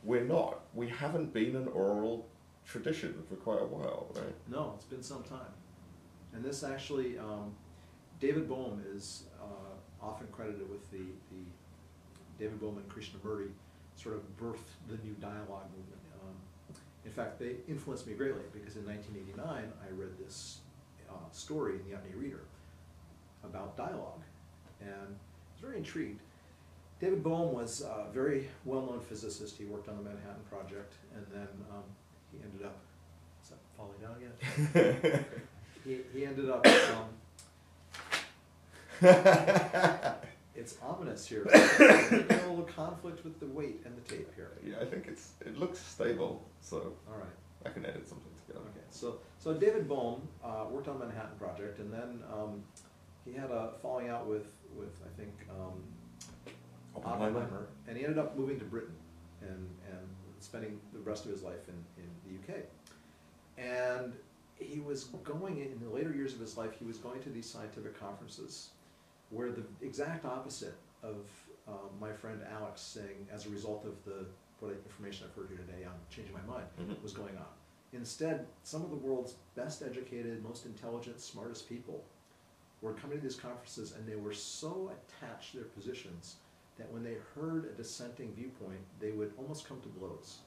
we're not. We haven't been an oral tradition for quite a while, right? No, it's been some time. And this actually, David Bohm is often credited with the David Bohm and Krishnamurti sort of birthed the new dialogue movement. In fact, they influenced me greatly because in 1989 I read this story in the Upney Reader about dialogue, and I was very intrigued. David Bohm was a very well-known physicist. He worked on the Manhattan Project, and then he ended up, is that falling down again? he ended up, it's ominous here. There's a little conflict with the weight and the tape here. Yeah, I think it looks stable, so all right. I can edit something together. Okay, so David Bohm worked on the Manhattan Project, and then he had a falling out with I think Oppenheimer, and he ended up moving to Britain and spending the rest of his life in the UK. And he was going, in the later years of his life, he was going to these scientific conferences where the exact opposite of my friend Alex saying, as a result of what information I've heard here today, I'm changing my mind, was going on. Instead, some of the world's best educated, most intelligent, smartest people were coming to these conferences, and they were so attached to their positions that when they heard a dissenting viewpoint, they would almost come to blows.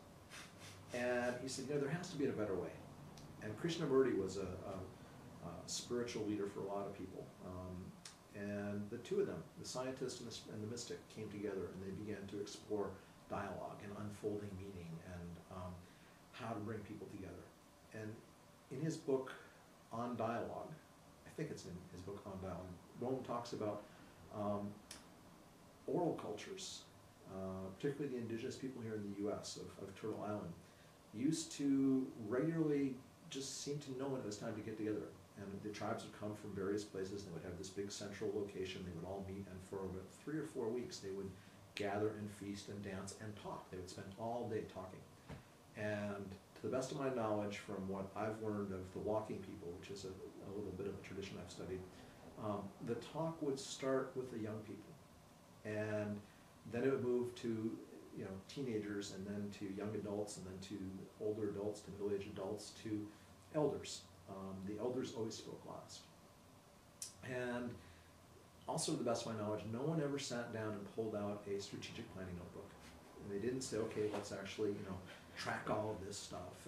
And he said, there has to be a better way. And Krishnamurti was a spiritual leader for a lot of people. And the two of them, the scientist and the mystic, came together, and they began to explore dialogue and unfolding meaning and how to bring people together. And in his book on dialogue, I think it's in his book on dialogue, Bohm talks about oral cultures, particularly the indigenous people here in the U.S. of Turtle Island, used to regularly just seem to know when it was time to get together. And the tribes would come from various places. They would have this big central location. They would all meet, and for about 3 or 4 weeks, they would gather and feast and dance and talk. They would spend all day talking. And to the best of my knowledge, from what I've learned of the walking people, which is a little bit of a tradition I've studied, the talk would start with the young people, and then it would move to teenagers, and then to young adults, and then to older adults, to middle-aged adults, to elders. The elders always spoke last. And also, to the best of my knowledge, no one ever sat down and pulled out a strategic planning notebook. And they didn't say, okay, let's actually track all of this stuff.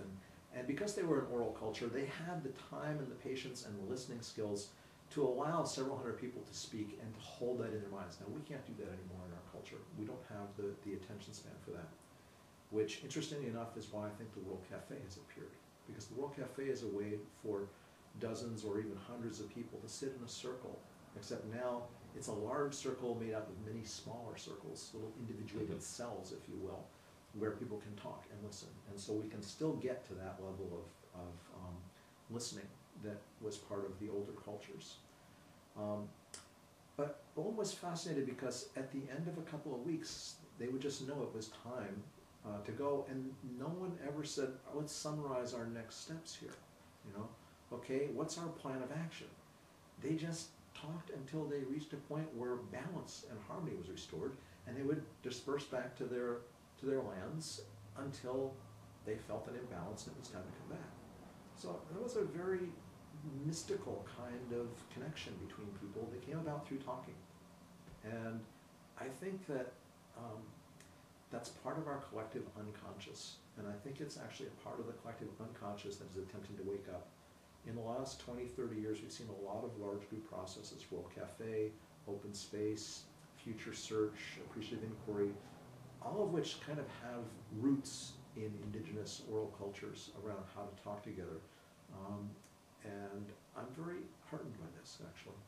And because they were an oral culture, they had the time and the patience and the listening skills to allow several hundred people to speak and to hold that in their minds. Now, we can't do that anymore in our culture. We don't have the attention span for that, which, interestingly enough, is why I think the World Cafe has appeared. Because the World Cafe is a way for dozens or even hundreds of people to sit in a circle, except now it's a large circle made up of many smaller circles, little individuated cells, if you will, where people can talk and listen. And so we can still get to that level of listening that was part of the older cultures. But Bohm was fascinated because at the end of a couple of weeks, they would just know it was time to go, and no one ever said, let's summarize our next steps here. Okay, what's our plan of action? They just talked until they reached a point where balance and harmony was restored, and they would disperse back to their lands until they felt an imbalance and it was time to come back. So it was a very mystical kind of connection between people that came about through talking. And I think that that's part of our collective unconscious. And I think it's actually a part of the collective unconscious that is attempting to wake up. In the last 20, 30 years, we've seen a lot of large group processes, World Cafe, Open Space, Future Search, Appreciative Inquiry, all of which kind of have roots in indigenous oral cultures around how to talk together. And I'm very heartened by this, actually.